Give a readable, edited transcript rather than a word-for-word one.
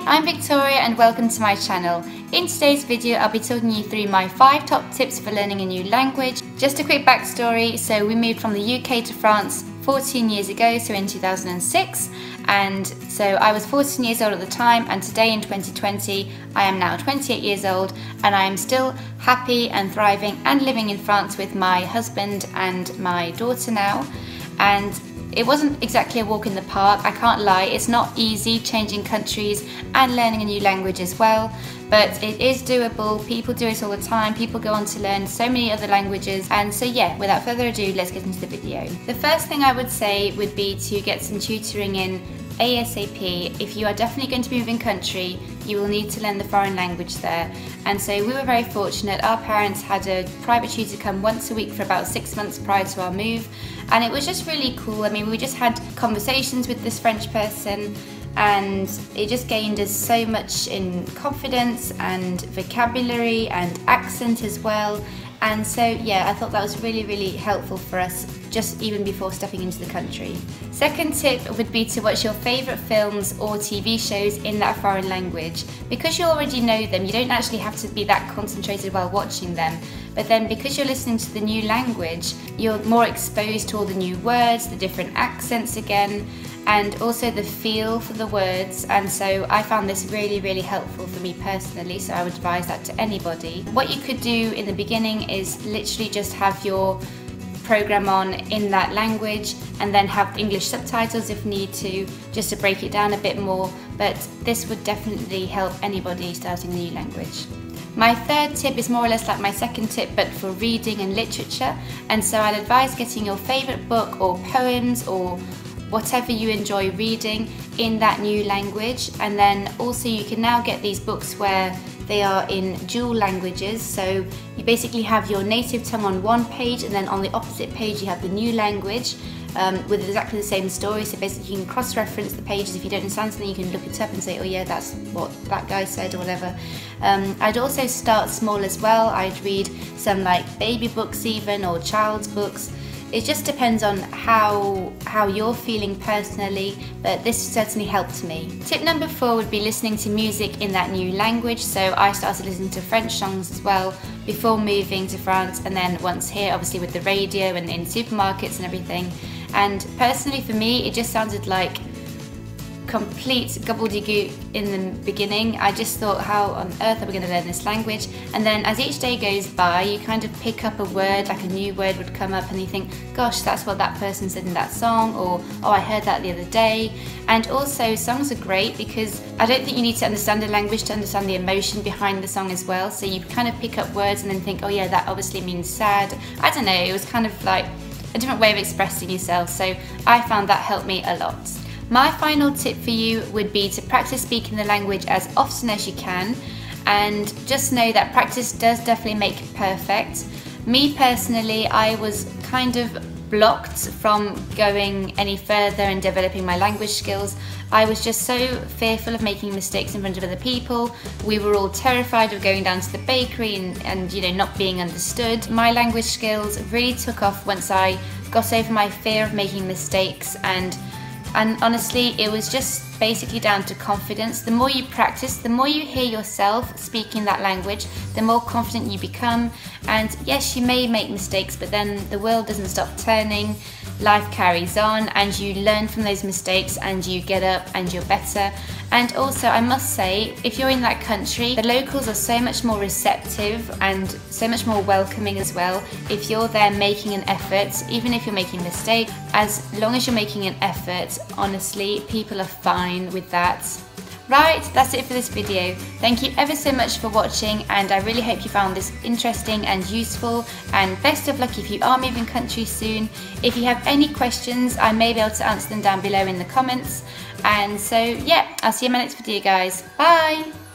I'm Victoria and welcome to my channel. In today's video I'll be talking you through my 5 top tips for learning a new language. Just a quick backstory, so we moved from the UK to France 14 years ago, so in 2006, and so I was 14 years old at the time, and today in 2020 I am now 28 years old and I am still happy and thriving and living in France with my husband and my daughter now. And it wasn't exactly a walk in the park, I can't lie. It's not easy changing countries and learning a new language as well, but it is doable. People do it all the time. People go on to learn so many other languages. And so yeah, without further ado, let's get into the video. The first thing I would say would be to get some tutoring in ASAP. If you are definitely going to be moving country, you will need to learn the foreign language there. And so we were very fortunate. Our parents had a private tutor come once a week for about 6 months prior to our move, and it was just really cool. I mean, we just had conversations with this French person and it just gained us so much in confidence and vocabulary and accent as well. And so yeah, I thought that was really helpful for us just even before stepping into the country. Second tip would be to watch your favourite films or TV shows in that foreign language. Because you already know them, you don't actually have to be that concentrated while watching them. But then because you're listening to the new language, you're more exposed to all the new words, the different accents again, and also the feel for the words. And so I found this really helpful for me personally, so I would advise that to anybody. What you could do in the beginning is literally just have your program on in that language and then have English subtitles if need to, just to break it down a bit more, but this would definitely help anybody starting a new language. My third tip is more or less like my second tip, but for reading and literature, and so I'd advise getting your favourite book or poems or whatever you enjoy reading in that new language. And then also you can now get these books where they are in dual languages, so you basically have your native tongue on one page and then on the opposite page you have the new language with exactly the same story. So basically you can cross-reference the pages. If you don't understand something, you can look it up and say, oh yeah, that's what that guy said or whatever. I'd also start small as well. I'd read some like baby books even, or child's books. It just depends on how you're feeling personally, but this certainly helped me. Tip number 4 would be listening to music in that new language. So I started listening to French songs as well before moving to France, and then once here obviously with the radio and in supermarkets and everything. And personally for me, it just sounded like complete gobbledygook in the beginning. I just thought, how on earth are we going to learn this language? And then as each day goes by, you kind of pick up a word, like a new word would come up and you think, gosh, that's what that person said in that song, or oh, I heard that the other day. And also songs are great because I don't think you need to understand the language to understand the emotion behind the song as well. So you kind of pick up words and then think, oh yeah, that obviously means sad. I don't know, it was kind of like a different way of expressing yourself. So I found that helped me a lot. My final tip for you would be to practice speaking the language as often as you can, and just know that practice does definitely make perfect. Me personally, I was kind of blocked from going any further and developing my language skills. I was just so fearful of making mistakes in front of other people. We were all terrified of going down to the bakery and you know, not being understood. My language skills really took off once I got over my fear of making mistakes, and honestly, it was just basically down to confidence. The more you practice, the more you hear yourself speaking that language, the more confident you become. And yes, you may make mistakes, but then the world doesn't stop turning. Life carries on and you learn from those mistakes and you get up and you're better. And also, I must say, if you're in that country, the locals are so much more receptive and so much more welcoming as well. If you're there making an effort, even if you're making a mistake, as long as you're making an effort, honestly, people are fine with that. Right, that's it for this video. Thank you ever so much for watching, and I really hope you found this interesting and useful, and best of luck if you are moving countries soon. If you have any questions, I may be able to answer them down below in the comments. And so yeah, I'll see you in my next video, guys. Bye!